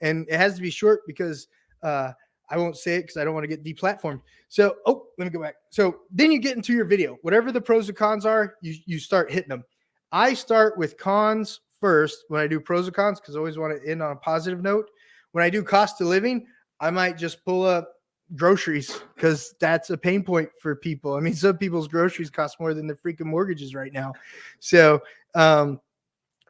And it has to be short because I won't say it because I don't want to get deplatformed. So, let me go back. So then you get into your video. Whatever the pros and cons are, you start hitting them. I start with cons first when I do pros and cons because I always want to end on a positive note. When I do cost of living, I might just pull up groceries because that's a pain point for people. I mean, some people's groceries cost more than their freaking mortgages right now. So,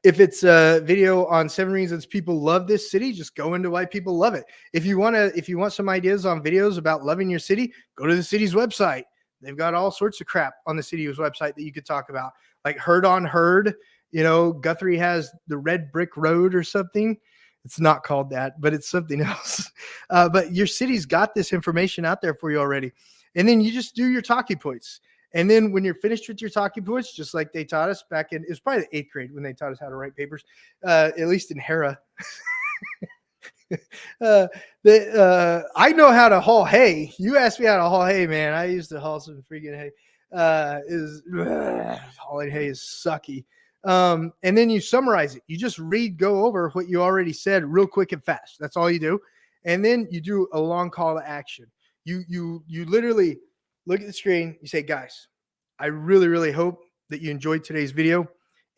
if it's a video on 7 reasons people love this city, just go into why people love it. If you want some ideas on videos about loving your city, go to the city's website. They've got all sorts of crap on the city's website that you could talk about, like Herd on Herd. Guthrie has the Red Brick Road or something. It's not called that, but it's something else. But your city's got this information out there for you already. And then you just do your talking points. And then when you're finished with your talking points, just like they taught us back in, it was probably the 8th grade when they taught us how to write papers, at least in Hera. I know how to haul hay. You asked me how to haul hay, man. I used to haul some freaking hay. Hauling hay is sucky. And then you summarize it. You just go over what you already said real quick and fast. That's all you do. And then you do a long call to action. You literally look at the screen. You say, guys, I really, really hope that you enjoyed today's video.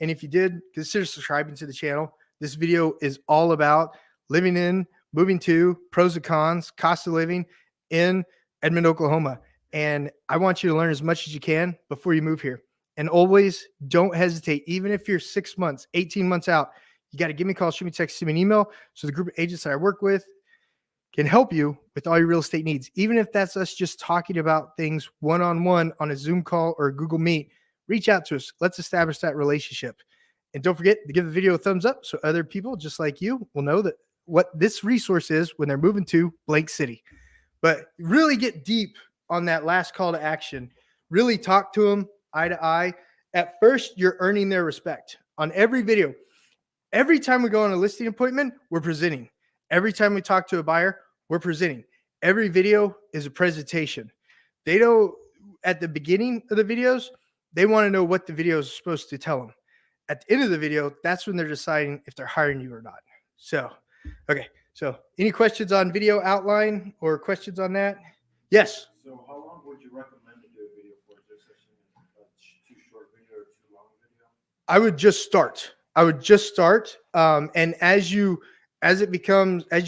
And if you did, consider subscribing to the channel. This video is all about living in, moving to, pros and cons, cost of living in Edmond, Oklahoma. And I want you to learn as much as you can before you move here. And always don't hesitate. Even if you're 6 months, 18 months out, you got to give me a call, shoot me a text, send me an email. So the group of agents that I work with can help you with all your real estate needs. Even if that's us just talking about things one-on-one on a Zoom call or a Google Meet, reach out to us. Let's establish that relationship. And don't forget to give the video a thumbs up so other people just like you will know that what this resource is when they're moving to blank city. But really get deep on that last call to action. Really talk to them eye to eye. At first, you're earning their respect. On every video, every time we go on a listing appointment, we're presenting. Every time we talk to a buyer, we're presenting. Every video is a presentation. They don't, at the beginning of the videos, they want to know what the video is supposed to tell them. At the end of the video, that's when they're deciding if they're hiring you or not. So, okay. So any questions on video outline or questions on that? Yes. So how long would you recommend to do a video for? Is there such thing as a too short video or too long video? I would just start. And as you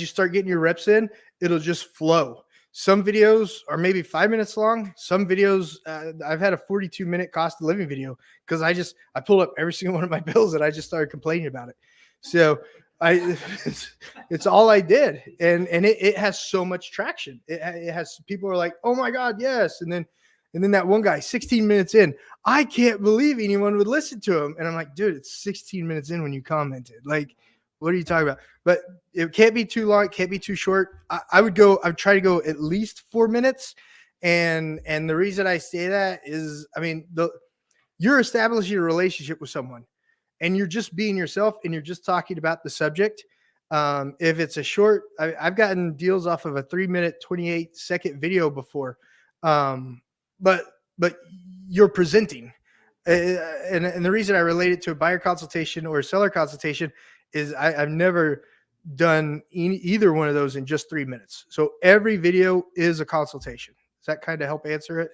start getting your reps in, it'll just flow. Some videos are maybe 5 minutes long. Some videos, I've had a 42-minute cost of living video because I pulled up every single one of my bills and I just started complaining about it. So it's all I did. And it has so much traction. It has, people are like, oh my God, yes. And then that one guy, 16 minutes in, I can't believe anyone would listen to him. And I'm like, dude, it's 16 minutes in when you commented. Like, what are you talking about? But it can't be too long. It can't be too short. I would try to go at least 4 minutes. And the reason I say that is, I mean, you're establishing a relationship with someone and you're just being yourself and you're just talking about the subject. If it's a short, I've gotten deals off of a 3-minute, 28-second video before. But you're presenting. And the reason I relate it to a buyer consultation or a seller consultation is I've never done either one of those in just 3 minutes. So every video is a consultation. Does that kind of help answer it?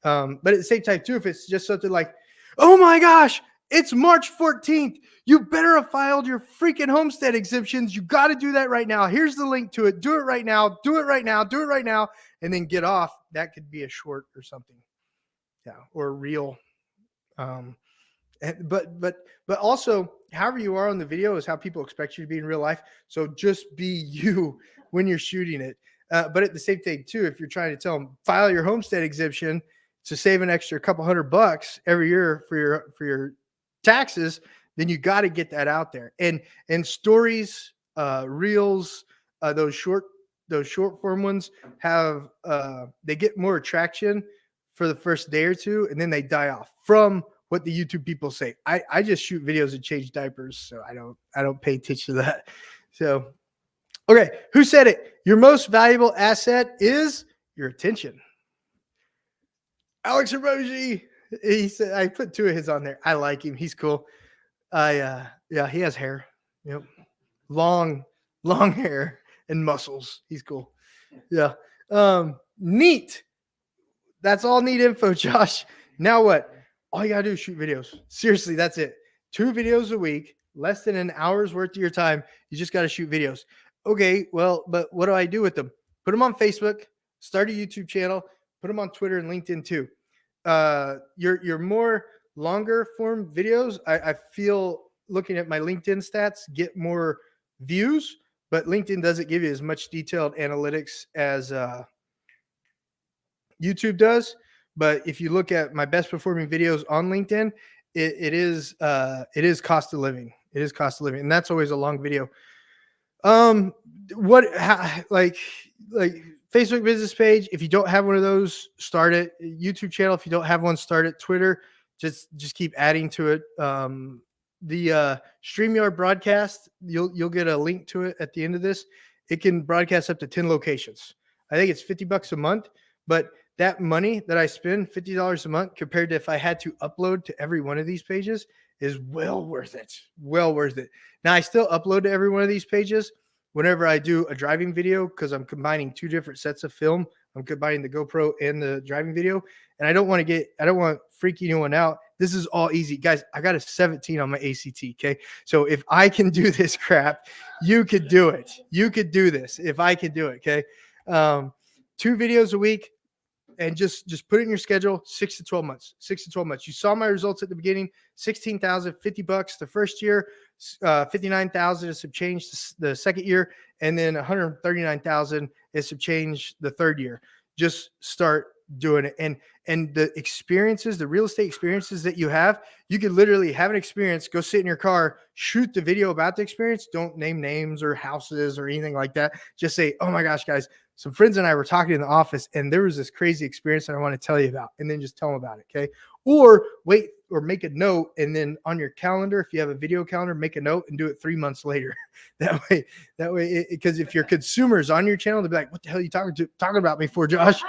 But at the same time too, if it's just something like, oh my gosh, it's March 14th. You better have filed your freaking homestead exemptions. You got to do that right now. Here's the link to it. Do it right now. Do it right now. Do it right now. And then get off. That could be a short or something. Yeah. Or a reel. But also, however you are on the video is how people expect you to be in real life. So just be you when you're shooting it. But at the same thing too, if you're trying to tell them file your homestead exemption to save an extra couple $100 every year for your taxes, then you got to get that out there. And stories, reels, those short form ones have they get more attraction for the first day or two, and then they die off from what the YouTube people say. I just shoot videos and change diapers, so I don't pay attention to that. So, okay, who said it? Your most valuable asset is your attention. Alex Emoji. He said I put 2 of his on there. I like him. He's cool. Yeah, he has hair. Yep. Long hair and muscles. He's cool. Yeah. Neat. That's all neat info, Josh. Now what? All you gotta do is shoot videos. Seriously, that's it. 2 videos a week, less than an hour's worth of your time. You just gotta shoot videos. Okay, well, but what do I do with them? Put them on Facebook, start a YouTube channel, put them on Twitter and LinkedIn too. Your more longer form videos, I feel looking at my LinkedIn stats, get more views, but LinkedIn doesn't give you as much detailed analytics as YouTube does. But if you look at my best performing videos on LinkedIn, it is cost of living. It is cost of living, and that's always a long video. Like Facebook business page, if you don't have one of those, start it. YouTube channel, if you don't have one, start it. Twitter, just keep adding to it. The StreamYard broadcast, you'll get a link to it at the end of this. It can broadcast up to 10 locations. I think it's $50 a month, but that money that I spend, $50 a month, compared to if I had to upload to every one of these pages, is well worth it. Well worth it. Now, I still upload to every one of these pages whenever I do a driving video, because I'm combining 2 different sets of film. I'm combining the GoPro and the driving video. And I don't want to freak anyone out. This is all easy. Guys, I got a 17 on my ACT, okay? So if I can do this crap, you could do it. You could do this if I could do it, okay? 2 videos a week. And just put it in your schedule, 6 to 12 months. 6 to 12 months. You saw my results at the beginning, $16,000, $50 the first year, $59,000 is some change the second year, and then $139,000 is some change the third year. Just start doing it. And the experiences, the real estate experiences that you have, you could literally have an experience, go sit in your car, shoot the video about the experience. Don't name names or houses or anything like that. Just say, oh my gosh, guys, some friends and I were talking in the office and there was this crazy experience that I want to tell you about, and then just tell them about it. Okay. Or wait, or make a note, and then on your calendar, if you have a video calendar, make a note and do it 3 months later. that way, because if your consumers on your channel, they'll be like, what the hell are you talking about me for, Josh?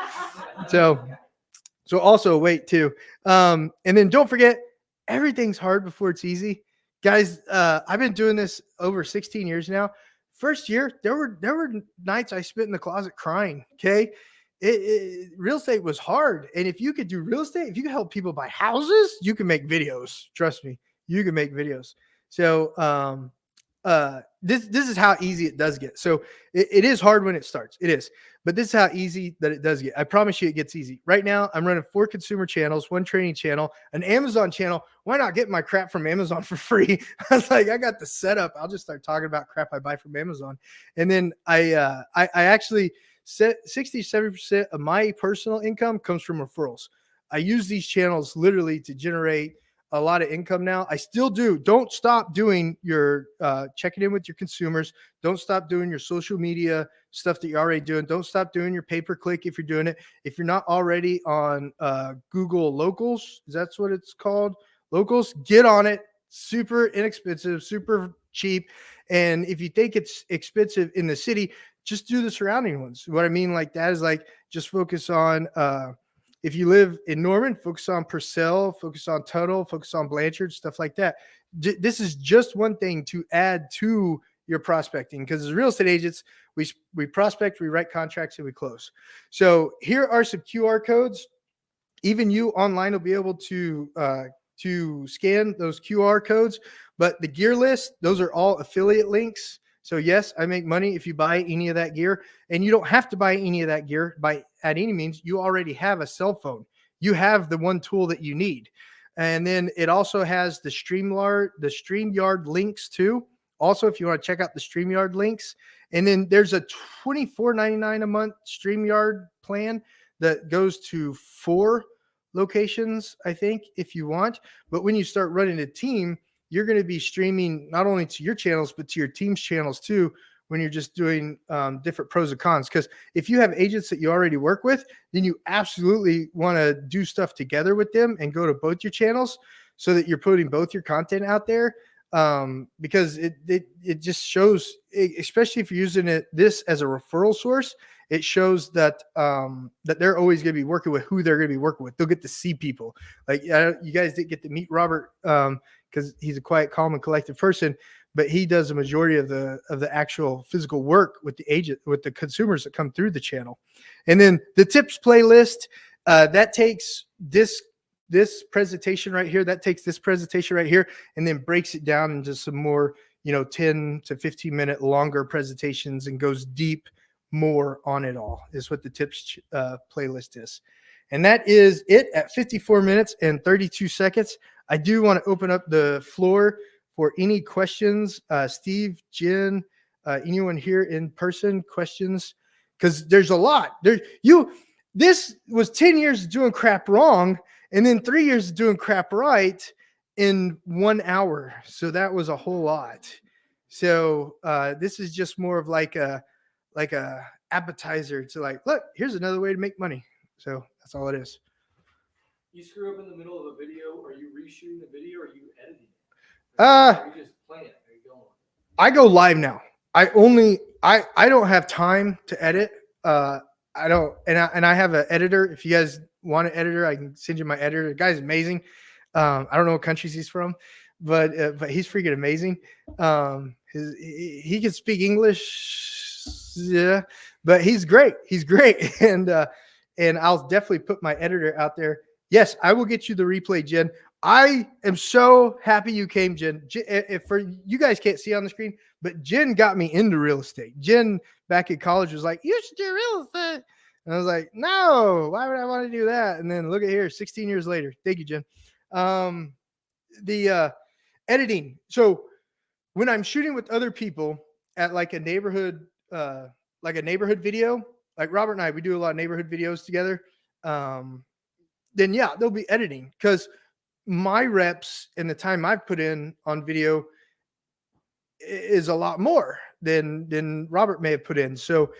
So also wait too. And then don't forget, everything's hard before it's easy. Guys, I've been doing this over 16 years now. First year, there were nights I spent in the closet crying. Okay. Real estate was hard. And if you could do real estate, if you could help people buy houses, you can make videos. Trust me, you can make videos. So, this is how easy it does get. So it is hard when it starts. It is, but this is how easy that it does get. I promise you it gets easy. Right now, I'm running 4 consumer channels, 1 training channel, an Amazon channel. Why not get my crap from Amazon for free? I was like, I got the setup. I'll just start talking about crap I buy from Amazon. And then I actually set 60-70% of my personal income comes from referrals. I use these channels literally to generate a lot of income now. I still do. Don't stop doing your checking in with your consumers. Don't stop doing your social media stuff that you're already doing. Don't stop doing your pay-per-click if you're doing it. If you're not already on Google Locals, that's what it's called. Locals, get on it. Super inexpensive, super cheap. And if you think it's expensive in the city, just do the surrounding ones. What I mean like that is like just focus on if you live in Norman, focus on Purcell, focus on Tuttle, focus on Blanchard, stuff like that. This is just one thing to add to your prospecting, because as real estate agents, we prospect, we write contracts, and we close. So here are some QR codes. Even you online will be able to scan those QR codes. But the gear list, those are all affiliate links. So yes, I make money if you buy any of that gear, and you don't have to buy any of that gear at any means. You already have a cell phone. You have the one tool that you need. And then it also has the StreamYard links too. Also, if you want to check out the StreamYard links, and then there's a $24.99 a month StreamYard plan that goes to 4 locations, I think, if you want. But when you start running a team, you're going to be streaming not only to your channels, but to your team's channels too, when you're just doing different pros and cons. Because if you have agents that you already work with, then you absolutely want to do stuff together with them and go to both your channels so that you're putting both your content out there. Because it just shows, especially if you're using this as a referral source, it shows that that they're always going to be working with who they're going to be working with. They'll get to see people. Like you guys didn't get to meet Robert because he's a quiet, calm, and collected person, but he does the majority of the actual physical work with the agent, with the consumers that come through the channel. And then the tips playlist that takes this presentation right here, and then breaks it down into some more, 10 to 15 minute longer presentations and goes deep more on it all, is what the tips playlist is. And that is it at 54 minutes and 32 seconds. I do want to open up the floor for any questions. Steve, Jen, anyone here in person, questions? Because there's a lot. This was 10 years of doing crap wrong, and then 3 years of doing crap right in 1 hour. So that was a whole lot. So this is just more of like a appetizer to like, look, here's another way to make money. So that's all it is. You screw up in the middle of a video, are you reshooting the video or are you editing it? Are you just playing it? Are you going? I go live now. I don't have time to edit. I don't, and I have an editor. If you guys want an editor, I can send you my editor. The guy's amazing. I don't know what countries he's from, but he's freaking amazing. He can speak English, yeah, but he's great. He's great, and I'll definitely put my editor out there. Yes, I will get you the replay, Jen. I am so happy you came, Jen. If for you guys can't see on the screen, but Jen got me into real estate. Jen back in college was like, "You should do real estate," and I was like, "No, why would I want to do that?" And then look at here, 16 years later. Thank you, Jen. The editing. So when I'm shooting with other people at like a neighborhood video, like Robert and I, we do a lot of neighborhood videos together. Then yeah, there'll be editing because my reps and the time I've put in on video is a lot more than Robert may have put in. So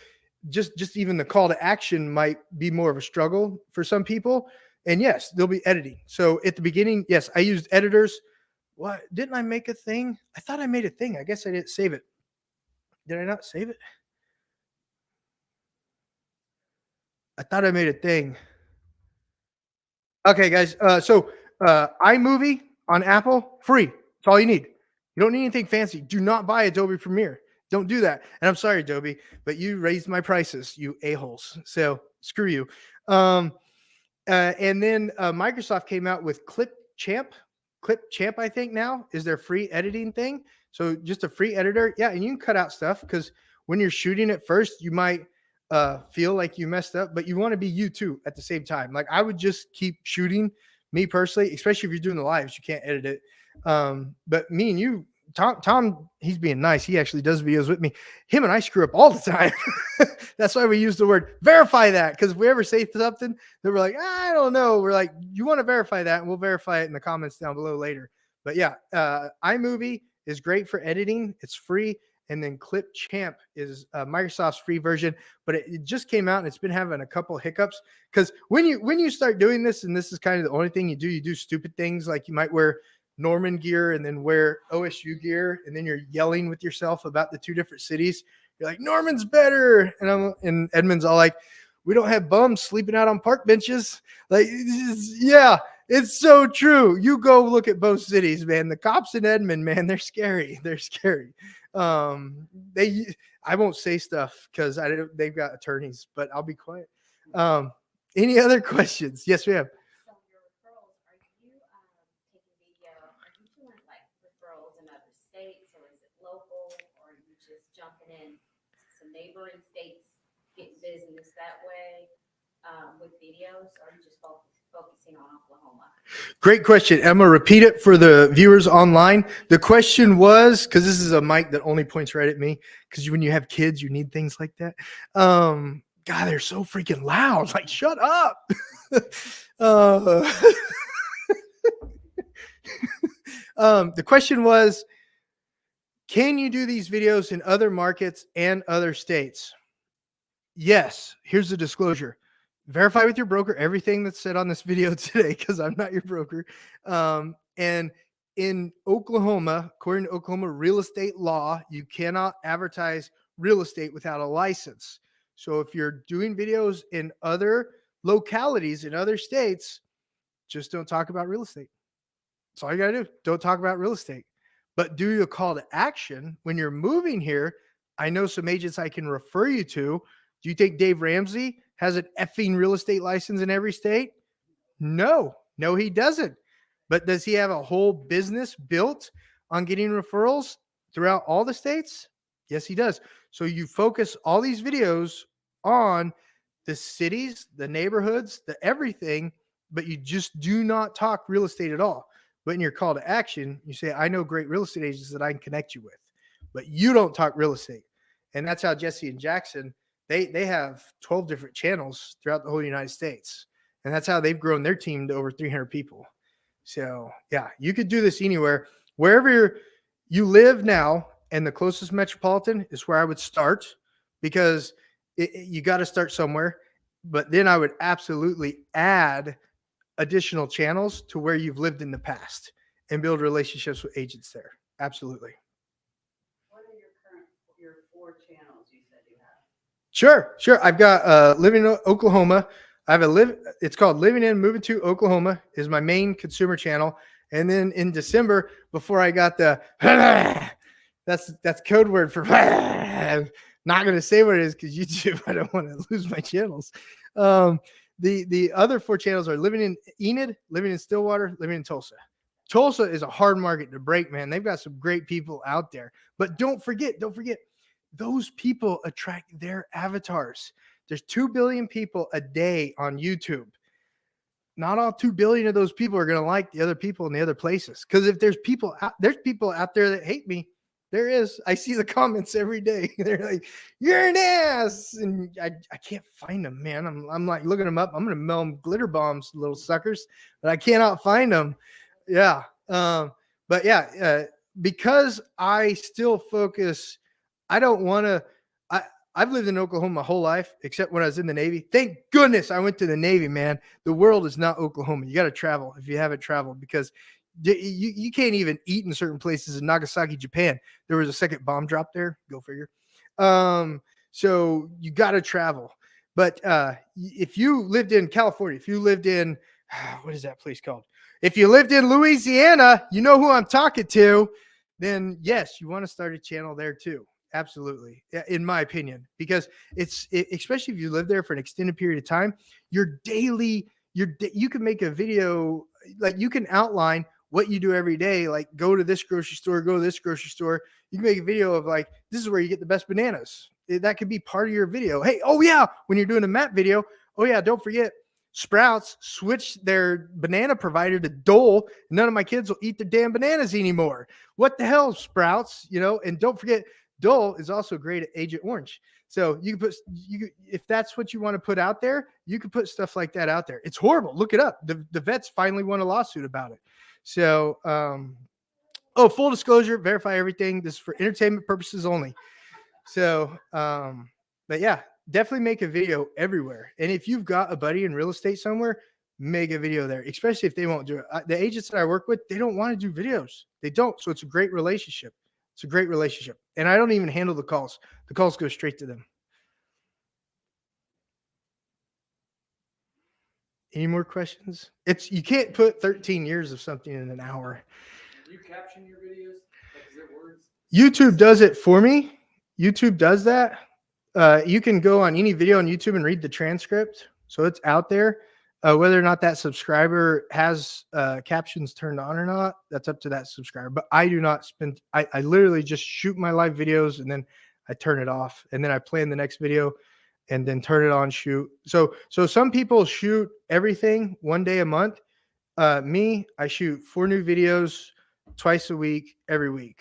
just even the call to action might be more of a struggle for some people. And yes, there'll be editing. So at the beginning, yes, I used editors. What, didn't I make a thing? I thought I made a thing. I guess I didn't save it. Did I not save it? I thought I made a thing. Okay, guys. So iMovie on Apple, free. That's all you need. You don't need anything fancy. Do not buy Adobe Premiere. Don't do that. And I'm sorry, Adobe, but you raised my prices, you a-holes. So screw you. And then Microsoft came out with Clipchamp, I think now is their free editing thing. So just a free editor. Yeah, and you can cut out stuff because when you're shooting it first, you might feel like you messed up, but you want to be you too at the same time. Like I would just keep shooting, me personally, especially if you're doing the lives, you can't edit it. But me and you, Tom, he's being nice. He actually does videos with me. Him and I screw up all the time. That's why we use the word verify that. Because if we ever say something that we're like, I don't know, we're like, you want to verify that, and we'll verify it in the comments down below later. But yeah, iMovie is great for editing. It's free. And then Clipchamp is Microsoft's free version, but it just came out and it's been having a couple of hiccups. Because when you start doing this, and this is kind of the only thing you do stupid things like you might wear Norman gear and then wear OSU gear, and then you're yelling with yourself about the two different cities. You're like, Norman's better, and Edmund's all like, we don't have bums sleeping out on park benches. Like, yeah, it's so true. You go look at both cities, man. The cops in Edmond, man, they're scary. They're scary. I won't say stuff because they've got attorneys, but I'll be quiet. Any other questions? Yes, ma'am. So your referrals, are you taking video? Are you doing like referrals in other states, or is it local, or are you just jumping in some neighboring states, getting business that way with videos, or are you just focusing on Oklahoma? Great question. I'm going to repeat it for the viewers online. The question was, because this is a mic that only points right at me, because when you have kids, you need things like that. God, they're so freaking loud. Like, shut up. The question was, Can you do these videos in other markets and other states? Yes. Here's the disclosure. Verify with your broker everything that's said on this video today, because I'm not your broker. And in Oklahoma, according to Oklahoma real estate law, you cannot advertise real estate without a license. So if you're doing videos in other localities in other states, just don't talk about real estate. That's all you got to do. Don't talk about real estate, but do a call to action when you're moving here. I know some agents I can refer you to. Do you think Dave Ramsey has an effing real estate license in every state? No, he doesn't. But does he have a whole business built on getting referrals throughout all the states? Yes, he does. So you focus all these videos on the cities, the neighborhoods, the everything, but you just do not talk real estate at all. But in your call to action, you say, I know great real estate agents that I can connect you with, but you don't talk real estate. And that's how Jesse and Jackson, they have 12 different channels throughout the whole United States. And that's how they've grown their team to over 300 people. So yeah, you could do this anywhere, wherever you live now. And the closest metropolitan is where I would start, because you got to start somewhere. But then I would absolutely add additional channels to where you've lived in the past and build relationships with agents there. Absolutely. What are your 4 channels you said you have? Sure. I've got Living in Oklahoma. I have it's called Living in Moving to Oklahoma is my main consumer channel. And then in December, before I got the that's code word for I'm not going to say what it is, because YouTube, I don't want to lose my channels. The other 4 channels are Living in Enid, Living in Stillwater, Living in Tulsa. Tulsa is a hard market to break, man. They've got some great people out there. But don't forget, those people attract their avatars. There's 2 billion people a day on YouTube. Not all 2 billion of those people are going to like the other people in the other places. Because if there's people out there that hate me, there is. I see the comments every day. They're like, you're an ass. And I can't find them, man. I'm like looking them up. I'm going to mail them glitter bombs, little suckers, but I cannot find them. Yeah. But yeah, because I still focus, I don't want to, I've lived in Oklahoma my whole life, except when I was in the Navy. Thank goodness I went to the Navy, man. The world is not Oklahoma. You got to travel if you haven't traveled, because you can't even eat in certain places in Nagasaki, Japan. There was a second bomb drop there. Go figure. So you got to travel. But if you lived in California, if you lived in, what is that place called? If you lived in Louisiana, you know who I'm talking to, then yes, you want to start a channel there too. Absolutely. In my opinion, because especially if you live there for an extended period of time, you can make a video, like you can outline what you do every day, like go to this grocery store, go to this grocery store. You can make a video of like, this is where you get the best bananas. That could be part of your video. Hey, oh yeah, when you're doing a map video, oh yeah, don't forget, Sprouts switched their banana provider to Dole. None of my kids will eat their damn bananas anymore. What the hell, Sprouts? And don't forget, Dole is also great at Agent Orange. So you can if that's what you want to put out there, you can put stuff like that out there. It's horrible. Look it up. The vets finally won a lawsuit about it. So, full disclosure, verify everything. This is for entertainment purposes only. So, but yeah, definitely make a video everywhere. And if you've got a buddy in real estate somewhere, make a video there, especially if they won't do it. The agents that I work with, they don't want to do videos. They don't. So it's a great relationship. It's a great relationship. And I don't even handle the calls. The calls go straight to them. Any more questions? You can't put 13 years of something in an hour. Do you caption your videos? Like, is there words? YouTube does it for me. YouTube does that. You can go on any video on YouTube and read the transcript. So it's out there. Whether or not that subscriber has captions turned on or not, that's up to that subscriber. But I do not spend, I literally just shoot my live videos and then I turn it off. And then I plan the next video and then turn it on, shoot. So some people shoot everything one day a month. Me, I shoot 4 new videos twice a week, every week.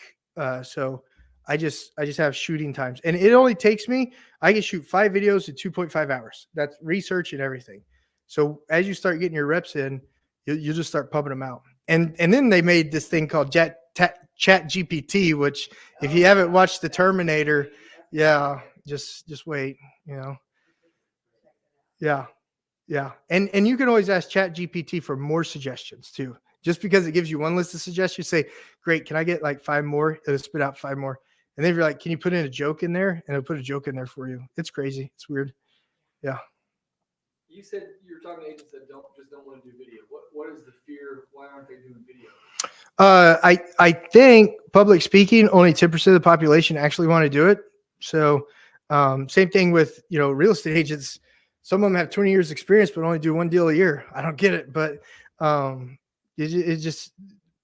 So I just have shooting times. And it only takes me, I can shoot 5 videos in 2.5 hours. That's research and everything. So as you start getting your reps in, you'll just start pumping them out. And then they made this thing called Chat GPT, which if you haven't watched the Terminator, yeah, just wait, you know. Yeah. Yeah. And you can always ask Chat GPT for more suggestions too. Just because it gives you one list of suggestions, say, great, can I get like 5 more? It'll spit out 5 more. And then if you're like, can you put in a joke in there? And it'll put a joke in there for you. It's crazy. It's weird. Yeah. You said you're talking to agents that don't want to do video. What is the fear? Why aren't they doing video? I think public speaking, only 10% of the population actually want to do it. So same thing with, you know, real estate agents. Some of them have 20 years experience, but only do 1 deal a year. I don't get it, but it's just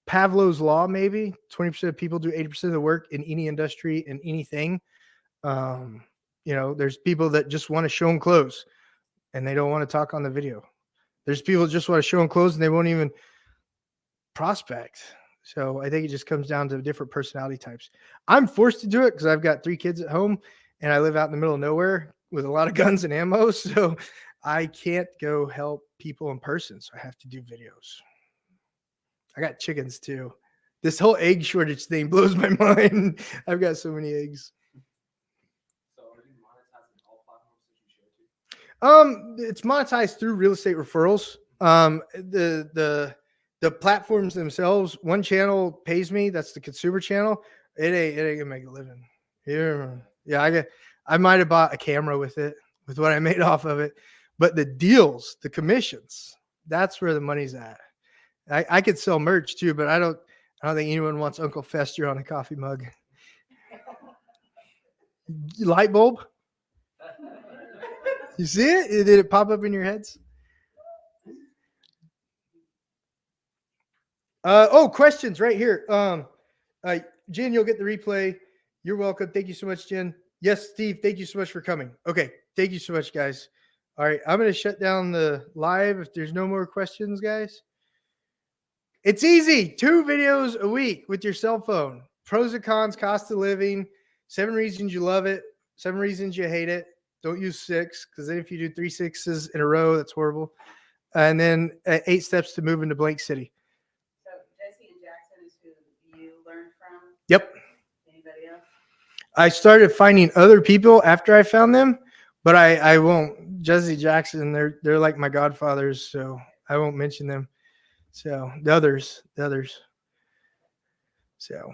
Pavlov's law. Maybe 20% of people do 80% of the work in any industry and anything. You know, there's people that just want to show them clothes and they don't want to talk on the video. There's people that just want to show them clothes and they won't even prospect. So I think it just comes down to different personality types. I'm forced to do it because I've got 3 kids at home and I live out in the middle of nowhere with a lot of guns and ammo. So I can't go help people in person. So I have to do videos. I got chickens too. This whole egg shortage thing blows my mind. I've got so many eggs. So are you monetizing all platforms that you share to? It's monetized through real estate referrals. The platforms themselves, one channel pays me. That's the consumer channel. It ain't gonna make a living. Yeah, I might have bought a camera with it, with what I made off of it. But the deals, the commissions, that's where the money's at. I could sell merch too, but I don't think anyone wants Uncle Fester on a coffee mug. Light bulb? You see it? Did it pop up in your heads? Questions right here. Jen, you'll get the replay. You're welcome. Thank you so much, Jen. Yes, Steve, thank you so much for coming. Okay, thank you so much, guys. All right, I'm going to shut down the live if there's no more questions, guys. It's easy. 2 videos a week with your cell phone. Pros and cons, cost of living, 7 reasons you love it, 7 reasons you hate it. Don't use 6, because then if you do 3 6s in a row, that's horrible. And then 8 steps to move into blank city. So Jesse and Jackson is who you learned from? Yep. Anybody else? I started finding other people after I found them, but I won't. Jesse Jackson, they're like my godfathers, so I won't mention them. So the others. So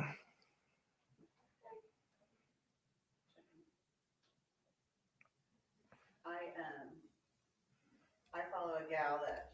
I follow a gal that